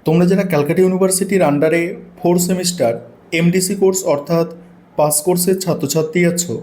তোমরা যারা ক্যালকাটা ইউনিভার্সিটির আন্ডারে 4 সেমিস্টার এমডিসি কোর্স অর্থাৎ পাস কোর্সের ছাত্রছাত্রী আছো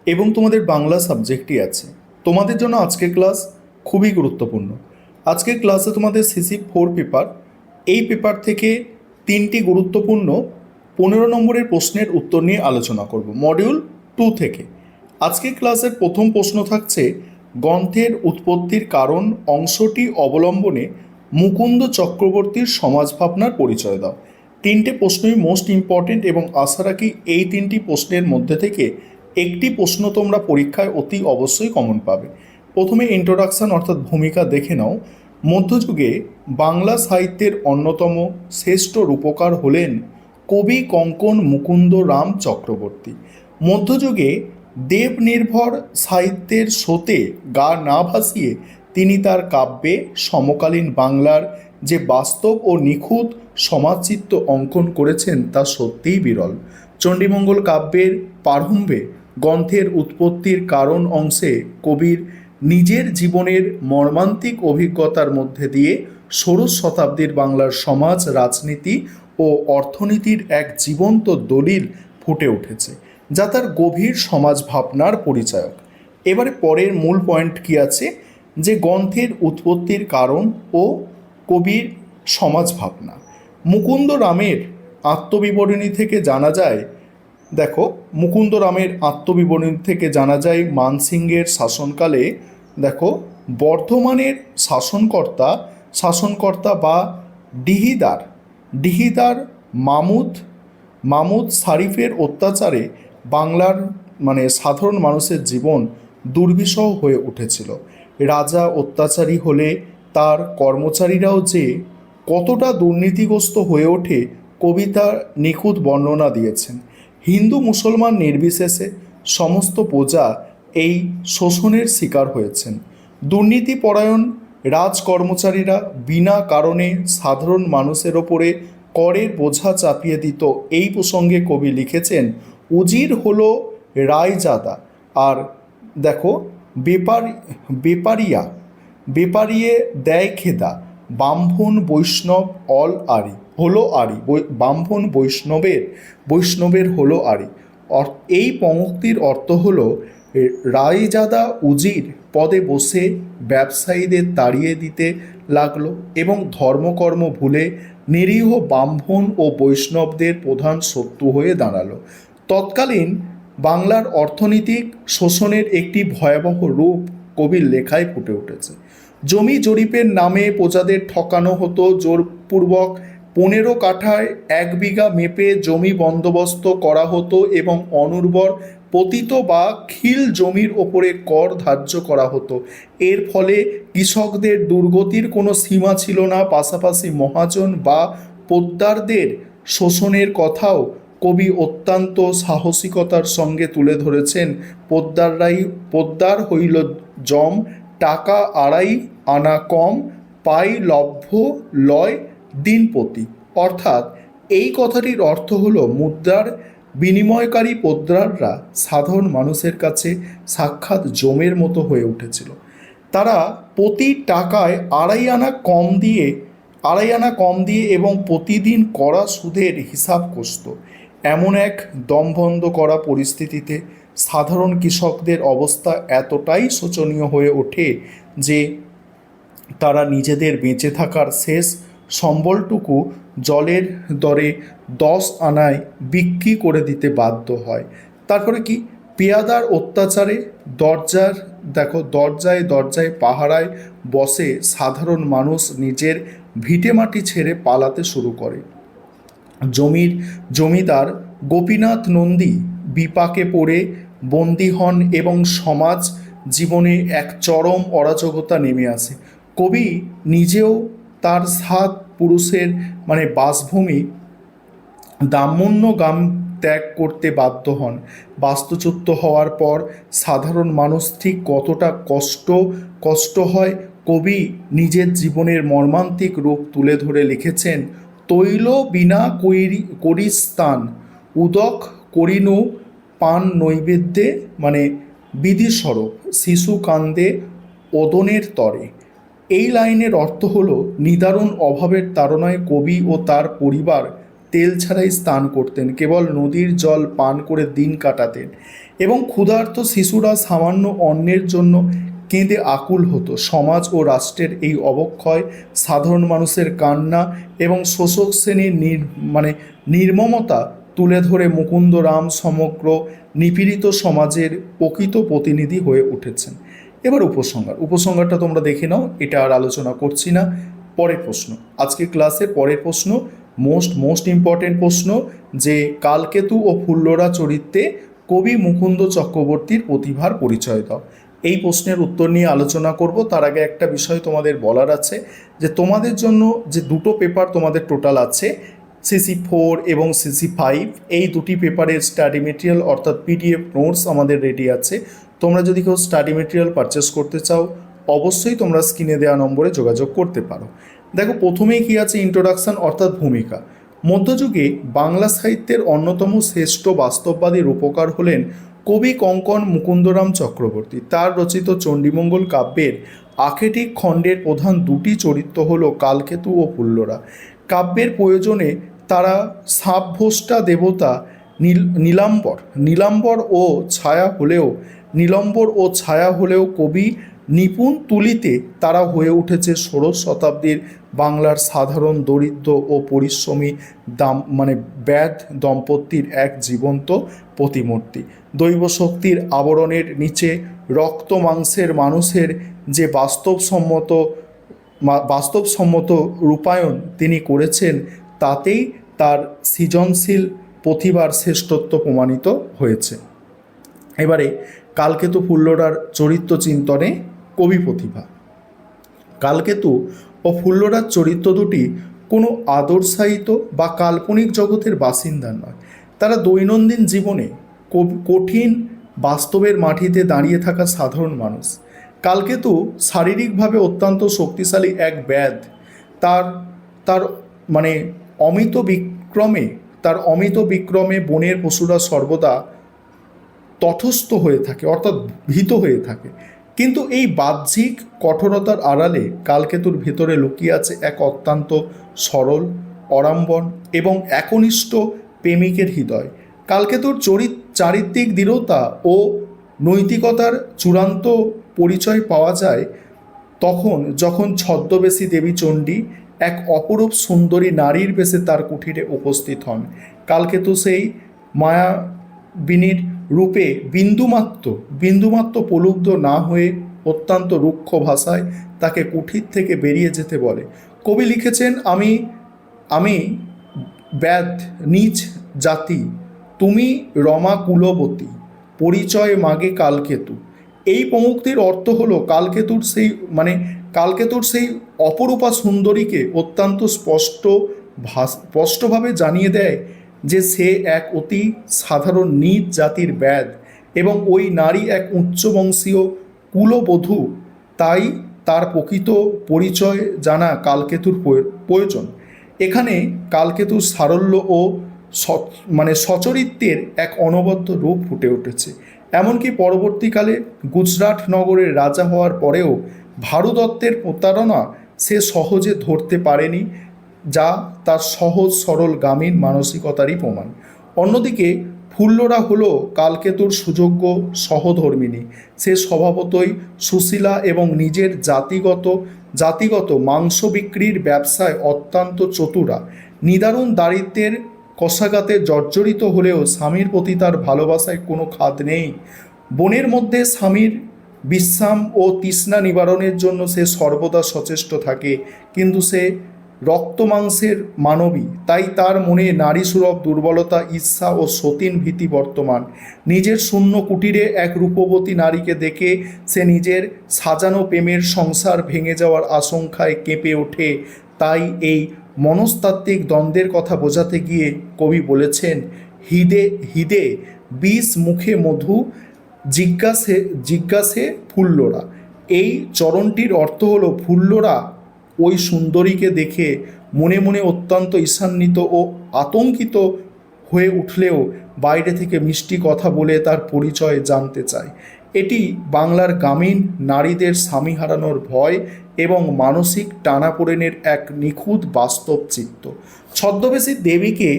এবং তোমাদের বাংলা সাবজেক্টই আছে, তোমাদের জন্য আজকের ক্লাস খুবই গুরুত্বপূর্ণ। আজকের ক্লাসে তোমাদের সিসি 4 পেপার, এই পেপার থেকে 3টি গুরুত্বপূর্ণ 15 নম্বরের প্রশ্নের উত্তর নিয়ে আলোচনা করব মডিউল 2 থেকে। আজকের ক্লাসের প্রথম প্রশ্ন থাকছে, গ্রন্থের উৎপত্তির কারণ অংশটি অবলম্বনে মুকুন্দ চক্রবর্তীর সমাজ ভাবনার পরিচয় দাও। 3টে প্রশ্নই মোস্ট ইম্পর্টেন্ট এবং আশা রাখি এই 3টি প্রশ্নের মধ্যে থেকে একটি প্রশ্ন তোমরা পরীক্ষায় অতি অবশ্যই কমন পাবে। প্রথমে ইন্ট্রোডাকশন অর্থাৎ ভূমিকা দেখে নাও। মধ্যযুগে বাংলা সাহিত্যের অন্যতম শ্রেষ্ঠ রূপকার হলেন কবি কঙ্কন মুকুন্দ রাম চক্রবর্তী। মধ্যযুগে দেবনির্ভর সাহিত্যের স্রোতে গা না ভাসিয়ে তিনি তার কাব্যে সমকালীন বাংলার যে বাস্তব ও নিখুঁত সমাজচিত্র অঙ্কন করেছেন তা সত্যিই বিরল। চণ্ডীমঙ্গল কাব্যের প্রারম্ভে গ্রন্থের উৎপত্তির কারণ অংশে কবির নিজের জীবনের মর্মান্তিক অভিজ্ঞতার মধ্যে দিয়ে ষোড়শ শতাব্দীর বাংলার সমাজ, রাজনীতি ও অর্থনীতির এক জীবন্ত দলিল ফুটে উঠেছে, যা তার গভীর সমাজ ভাবনার পরিচায়ক। এবারে পরের মূল পয়েন্ট কি আছে, যে গ্রন্থের উৎপত্তির কারণ ও কবির সমাজ ভাবনা। মুকুন্দ রামের আত্মবিবরণী থেকে জানা যায়, দেখো মুকুন্দ রামের আত্মবিবরণী থেকে জানা যায় মানসিংহের শাসনকালে, দেখো বর্ধমানের শাসনকর্তা বা ডিহিদার মামুদ শারিফের অত্যাচারে বাংলার সাধারণ মানুষের জীবন দুর্বিষহ হয়ে উঠেছিল। রাজা অত্যাচারী হলে তার কর্মচারীরাও যে কতটা দুর্নীতিগ্রস্ত হয়ে ওঠে কবিতা নিখুঁত বর্ণনা দিয়েছেন। হিন্দু মুসলমান নির্বিশেষে সমস্ত প্রজা এই শোষণের শিকার হয়েছেন। দুর্নীতিপরায়ণ রাজকর্মচারীরা বিনা কারণে সাধারণ মানুষের ওপরে করের বোঝা চাপিয়ে দিত। এই প্রসঙ্গে কবি লিখেছেন, উজির হলো রায়জাদা, আর দেখো বেপারিয়ে দেয় খেদা, ব্রাহ্মণ বৈষ্ণব ব্রাহ্মণ বৈষ্ণবের হলো আরি। এই পঙ্ক্তির অর্থ হলো, রায়জাদা উজির পদে বসে ব্যবসায়ীদের তাড়িয়ে দিতে লাগলো এবং ধর্মকর্ম ভুলে নিরীহ ব্রাহ্মণ ও বৈষ্ণবদের প্রধান শত্রু হয়ে দাঁড়ালো। তৎকালীন বাংলার অর্থনৈতিক শোষণের একটি ভয়াবহ রূপ কবির লেখায় ফুটে উঠেছে। জমি জরিপের নামে প্রজাদের ঠকানো হতো জোরপূর্বক। 15 কাঠায় 1 বিঘা মেপে জমি বন্দোবস্ত করা হতো এবং অনুর্বর পতিত বা খিল জমির ওপরে কর ধার্য করা হতো। এর ফলে কৃষকদের দুর্গতির কোনো সীমা ছিল না। পাশাপাশি মহাজন বা পোদ্দারদের শোষণের কথাও কবি অত্যন্ত সাহসিকতার সঙ্গে তুলে ধরেছেন। পোদ্দার হইল জম, টাকা 2.5 আনা কম, পাই লভ্য লয় দিনপতি। অর্থাৎ এই কথাটির অর্থ হলো, মুদ্রার বিনিময়কারী পোদ্দাররা সাধারণ মানুষের কাছে সাক্ষাৎ জমের মতো হয়ে উঠেছিল। তারা প্রতি টাকায় 2.5 আনা কম দিয়ে এবং প্রতিদিন করা সুদের হিসাব কষত। এমন এক দমবন্ধ করা পরিস্থিতিতে সাধারণ কৃষকদের অবস্থা এতটাই শোচনীয় হয়ে ওঠে যে তারা নিজেদের বেঁচে থাকার শেষ সম্বলটুকু জলের দরে 10 আনায় বিক্রি করে দিতে বাধ্য হয়। তারপরে কি, পেয়াদার অত্যাচারে দরজায় পাহারায় বসে সাধারণ মানুষ নিজের ভিটেমাটি ছেড়ে পালাতে শুরু করে। জমিদার গোপীনাথ নন্দী বিপাকে পড়ে বন্দী হন এবং সমাজ জীবনে এক চরম অরাজকতা নেমে আসে। কবি নিজেও তার 7 পুরুষের বাসভূমি দাম্মন্য গ্রাম ত্যাগ করতে বাধ্য হন। বাস্তুচ্যুত হওয়ার পর সাধারণ মানুষ ঠিক কতটা কষ্ট হয়, কবি নিজের জীবনের মর্মান্তিক রূপ তুলে ধরে লিখেছেন, তৈল বিনা করিস্তান উদক করিনু পান নৈবেদ্যে বিধিস্বরূপ শিশু কান্দে ওদনের তরে। এই লাইনের অর্থ হলো নিদারুণ অভাবের তাড়নায় কবি ও তার পরিবার তেল ছাড়াই স্নান করতেন, কেবল নদীর জল পান করে দিন কাটাতেন এবং ক্ষুধার্ত শিশুরা সামান্য অন্নের জন্য কেঁদে আকুল হতো। সমাজ ও রাষ্ট্রের এই অবক্ষয়, সাধারণ মানুষের কান্না এবং শোষক শ্রেণীর নির্মমতা তুলে ধরে মুকুন্দরাম সমগ্র নিপীড়িত সমাজের প্রকৃত প্রতিনিধি হয়ে উঠেছেন। এবার উপসংহারটা তোমরা দেখে নাও, এটা আর আলোচনা করছি না। পরের প্রশ্ন, আজকে ক্লাসের পরের প্রশ্ন মোস্ট ইম্পর্টেন্ট প্রশ্ন, যে কালকেতু ও ফুল্লরা চরিত্রে কবি মুকুন্দ চক্রবর্তীর প্রতিভার পরিচয় দাও। এই প্রশ্নের উত্তর নিয়ে আলোচনা করব। তার আগে একটা বিষয় তোমাদের বলার আছে, যে তোমাদের জন্য যে দুটো পেপার তোমাদের টোটাল আছে, CC4 এবং CC5, এই দুটি পেপারের স্টাডি মেটেরিয়াল অর্থাৎ PDF নোটস আমাদের রেডি আছে। তোমরা যদি কেউ স্টাডি মেটেরিয়াল পারচেস করতে চাও, অবশ্যই তোমরা স্ক্রিনে দেওয়া নম্বরে যোগাযোগ করতে পারো। দেখো, প্রথমেই কি আছে, ইন্ট্রোডাকশন অর্থাৎ ভূমিকা। মধ্যযুগে বাংলা সাহিত্যের অন্যতম শ্রেষ্ঠ বাস্তববাদী রূপকার হলেন কবি কঙ্কন মুকুন্দরাম চক্রবর্তী। তার রচিত চণ্ডীমঙ্গল কাব্যের আখেটিক খণ্ডের প্রধান দুটি চরিত্র হল কালকেতু ও ফুল্লরা। কাব্যের প্রয়োজনে তারা সাপভোষ্টা দেবতা নীলাম্বর ও ছায়া হলেও কবি নিপুণ তুলিতে তারা হয়ে উঠেছে ষোড়শ শতাব্দীর বাংলার সাধারণ দরিদ্র ও পরিশ্রমী ব্যাধ দম্পতির এক জীবন্ত প্রতিমূর্তি। দৈব শক্তির আবরণের নিচে রক্ত মাংসের মানুষের যে বাস্তবসম্মত রূপায়ণ তিনি করেছেন, তাতেই তার সৃজনশীল প্রতিভার শ্রেষ্ঠত্ব প্রমাণিত হয়েছে। এবারে কালকেতু ফুল্লরার চরিত্র চিন্তনে কবি প্রতিভা। কালকেতু ও ফুল্লরার চরিত্র দুটি কোনো আদর্শায়িত বা কাল্পনিক জগতের বাসিন্দা নয়। তারা দৈনন্দিন জীবনে কঠিন বাস্তবের মাটিতে দাঁড়িয়ে থাকা সাধারণ মানুষ। কালকেতু শারীরিকভাবে অত্যন্ত শক্তিশালী এক ব্যাধ। তার অমিত বিক্রমে বনের পশুরা সর্বদা তটস্থ হয়ে থাকে, অর্থাৎ ভীত হয়ে থাকে। কিন্তু এই বাহ্যিক কঠোরতার আড়ালে কালকেতুর ভেতরে লুকিয়ে আছে এক অত্যন্ত সরল, অরাম্বন এবং একনিষ্ঠ প্রেমিকের হৃদয়। কালকেতুর চারিত্রিক দৃঢ়তা ও নৈতিকতার চূড়ান্ত পরিচয় পাওয়া যায় যখন ছদ্মবেশী দেবী চণ্ডী এক অপরূপ সুন্দরী নারীর বেশে তার কুঠিরে উপস্থিত হন। কালকেতু সেই মায়াবিনীর রূপে বিন্দুমাত্র প্রলুব্ধ না হয়ে অত্যন্ত রুক্ষ ভাষায় তাকে কুঠির থেকে বেরিয়ে যেতে বলে। কবি লিখেছেন, আমি ব্যাধ নিজ জাতি, তুমি রমা কুলবতী, পরিচয় মাগে কালকেতু। এই পঙ্ক্তির অর্থ হলো কালকেতুর সেই অপরূপা সুন্দরীকে অত্যন্ত স্পষ্টভাবে জানিয়ে দেয় যে সে এক অতি সাধারণ নীচ জাতির ব্যাধ এবং ওই নারী এক উচ্চবংশীয় কুলবধূ। তাই তার প্রকৃত পরিচয় জানা কালকেতুর প্রয়োজন। এখানে কালকেতুর সারল্য ও সচরিত্রের এক অনবদ্য রূপ ফুটে উঠেছে। এমনকি পরবর্তীকালে গুজরাট নগরের রাজা হওয়ার পরেও ভারুদত্তের প্রতারণা সে সহজে ধরতে পারেনি, যা তার সহজ সরল গ্রামীণ মানসিকতারই প্রমাণ। অন্যদিকে ফুল্লরা হলো কালকেতুর সুযোগ্য সহধর্মিণী। সে স্বভাবতই সুশীলা এবং নিজের জাতিগত মাংস বিক্রির ব্যবসায় অত্যন্ত চতুরা। নিদারুণ দারিদ্র্যের কষাঘাতে জর্জরিত হলেও স্বামীর প্রতি তার ভালোবাসায় কোনো খাদ নেই। বনের মধ্যে স্বামীর বিশ্রাম ও তৃষ্ণা নিবারণের জন্য সে সর্বদা সচেষ্ট থাকে, কিন্তু সে রক্তমাংসের মানবী, তাই তার মনে নারী সুলভ দুর্বলতা, ঈর্ষা ও সতীন ভীতি বর্তমান। নিজের শূন্য কুটিরে এক রূপবতী নারীকে দেখে সে নিজের সাজানো প্রেমের সংসার ভেঙে যাওয়ার আশঙ্কায় কেঁপে ওঠে। তাই এই মনস্তাত্ত্বিক দ্বন্দ্বের কথা বোঝাতে গিয়ে কবি বলেছেন, হৃদে বিষ মুখে মধু, জিজ্ঞাসে ফুল্লরা। এই চরণটির অর্থ হলো ফুল্লরা ওই সুন্দরীকে দেখে মনে মনে অত্যন্ত ঈর্ষান্বিত ও আতঙ্কিত হয়ে উঠলেও বাইরে থেকে মিষ্টি কথা বলে তার পরিচয় জানতে চায়। এটি বাংলার গ্রামীণ নারীদের স্বামী হারানোর ভয় এবং মানসিক টানাপোড়েনের এক নিখুঁত বাস্তব চিত্র। ছদ্মবেশী দেবীকে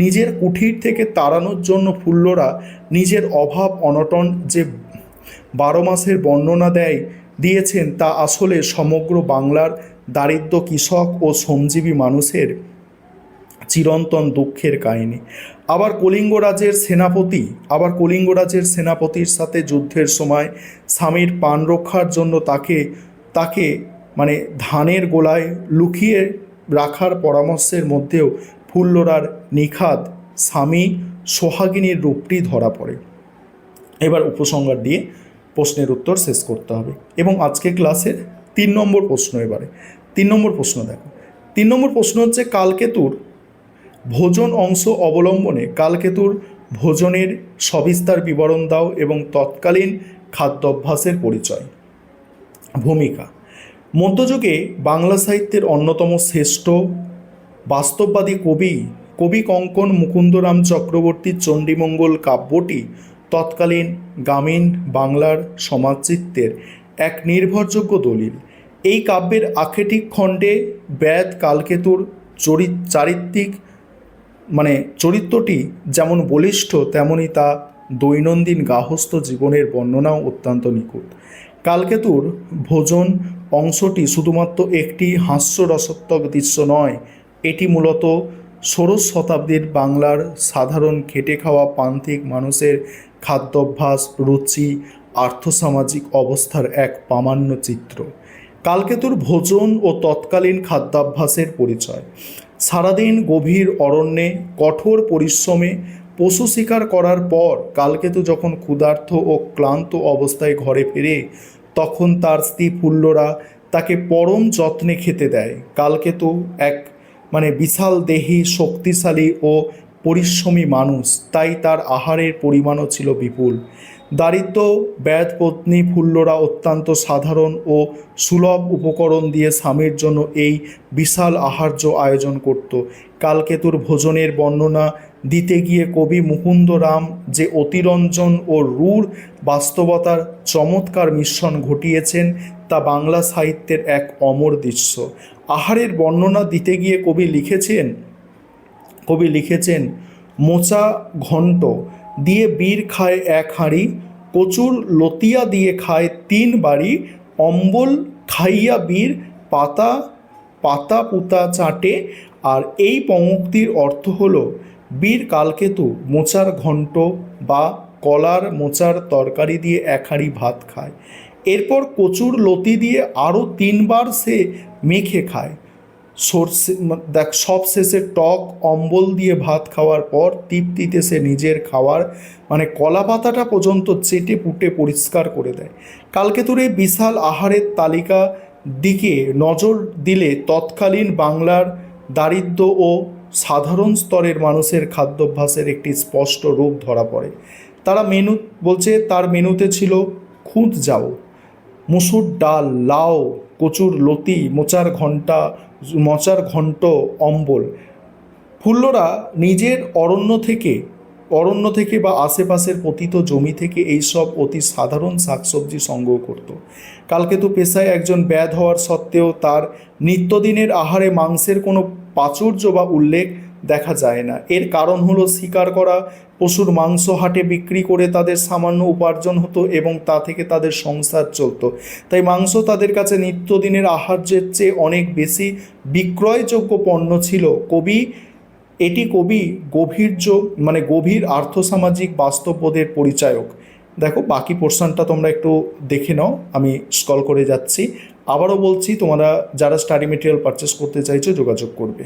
নিজের কুঠির থেকে তাড়ানোর জন্য ফুল্লরা নিজের অভাব অনটন যে 12 মাসের বর্ণনা দিয়েছেন তা আসলে সমগ্র বাংলার দারিদ্র কৃষক ও শ্রমজীবী মানুষের চিরন্তন দুঃখের কাহিনী। আবার কলিঙ্গ রাজের সেনাপতির সাথে যুদ্ধের সময় স্বামীর প্রাণ রক্ষার জন্য তাকে মানে ধানের গোলায় লুকিয়ে রাখার পরামর্শের মধ্যেও ফুল্লরার নিখাদ স্বামী সোহাগিনীর রূপটি ধরা পড়ে। এবার উপসংহার দিয়ে প্রশ্নের উত্তর শেষ করতে হবে এবং আজকে ক্লাসের 3 নম্বর প্রশ্ন। এবারে 3 নম্বর প্রশ্ন দেখো। 3 নম্বর প্রশ্ন হচ্ছে কালকেতুর ভোজন অংশ অবলম্বনে কালকেতুর ভোজনের সবিস্তার বিবরণ দাও এবং তৎকালীন খাদ্যাভ্যাসের পরিচয়। ভূমিকা: মধ্যযুগে বাংলা সাহিত্যের অন্যতম শ্রেষ্ঠ বাস্তববাদী কবি কঙ্কন মুকুন্দরাম চক্রবর্তীর চণ্ডীমঙ্গল কাব্যটি তৎকালীন গ্রামীণ বাংলার সমাজচিত্রের এক নির্ভরযোগ্য দলিল। এই কাব্যের আক্ষেটিক খণ্ডে বেদ কালকেতুর চরিত্রটি যেমন বলিষ্ঠ, তেমনি তা দৈনন্দিন গার্হস্থ্য জীবনের বর্ণনাও অত্যন্ত নিখুঁত। কালকেতুর ভোজন অংশটি শুধুমাত্র একটি হাস্যরসাত্মক দৃশ্য নয়, এটি মূলত ষোড়শ শতাব্দীর বাংলার সাধারণ খেটে খাওয়া প্রান্তিক মানুষের খাদ্যাভ্যাস, রুচি, আর্থসামাজিক অবস্থার এক প্রামাণ্য চিত্র। কালকেতুর ভোজন ও তৎকালীন খাদ্যাভ্যাসের পরিচয়। সারাদিন গভীর অরণ্যে কঠোর পরিশ্রমে পশু শিকার করার পর কালকেতু যখন ক্ষুধার্ত ও ক্লান্ত অবস্থায় ঘরে ফেরে, তখন তার স্ত্রী ফুল্লরা তাকে পরম যত্নে খেতে দেয়। কালকেতু এক বিশাল দেহী, শক্তিশালী ও পরিশ্রমী মানুষ, তাই তার আহারের পরিমাণও ছিল বিপুল। দারিদ্র ব্যাধপত্নী ফুল্লরা অত্যন্ত সাধারণ ও সুলভ উপকরণ দিয়ে স্বামীর জন্য এই বিশাল আহার্য আয়োজন করত। কালকেতুর ভোজনের বর্ণনা দিতে গিয়ে কবি মুকুন্দরাম যে অতিরঞ্জন ও রূঢ় বাস্তবতার চমৎকার মিশ্রণ ঘটিয়েছেন তা বাংলা সাহিত্যের এক অমর দৃশ্য। আহারের বর্ণনা দিতে গিয়ে কবি লিখেছেন মোচা ঘণ্ট দিয়ে বীর খায় 1 হাঁড়ি, কচুর লতিয়া দিয়ে খায় 3 বাড়ি, অম্বল খাইয়া বীর পাতা পুতা চাটে। আর এই পঙ্ক্তির অর্থ হলো বীর কালকেতু মোচার ঘণ্ট বা কলার মোচার তরকারি দিয়ে 1 হাঁড়ি ভাত খায়, এরপর কচুর লতি দিয়ে আরও 3 বার সে মেখে খায়। সবশেষে টক অম্বল দিয়ে ভাত খাওয়ার পর তৃপ্তিতে সে নিজের খাওয়ার কলা পাতাটা পর্যন্ত চেটে পুটে পরিষ্কার করে দেয়। কালকেতুর এই বিশাল আহারের তালিকা দিকে নজর দিলে তৎকালীন বাংলার দারিদ্র ও সাধারণ স্তরের মানুষের খাদ্যাভ্যাসের একটি স্পষ্ট রূপ ধরা পড়ে। তার মেনুতে ছিল খুদ যাও, মুসুর ডাল, লাউ, কচুর লতি, মোচার ঘণ্ট, অম্বল। ফুল্লরা নিজের অরণ্য থেকে বা আশেপাশের পতিত জমি থেকে এইসব অতি সাধারণ শাকসবজি সংগ্রহ করত। কালকেতু পেশায় একজন ব্যাধ হওয়ার সত্ত্বেও তার নিত্যদিনের আহারে মাংসের কোনো প্রাচুর্য বা উল্লেখ দেখা যায় না। এর কারণ হলো শিকার করা পশুর মাংস হাটে বিক্রি করে তাদের সামান্য উপার্জন হতো এবং তা থেকে তাদের সংসার চলত। তাই মাংস তাদের কাছে নিত্যদিনের আহার্যের চেয়ে অনেক বেশি বিক্রয়যোগ্য পণ্য ছিল। এটি গভীর আর্থসামাজিক বাস্তববোধের পরিচায়ক। দেখো বাকি পোর্শনটা তোমরা একটু দেখে নাও, আমি স্ক্রল করে যাচ্ছি। আবারও বলছি, তোমরা যারা স্টাডি মেটেরিয়াল পারচেস করতে চাইছো যোগাযোগ করবে।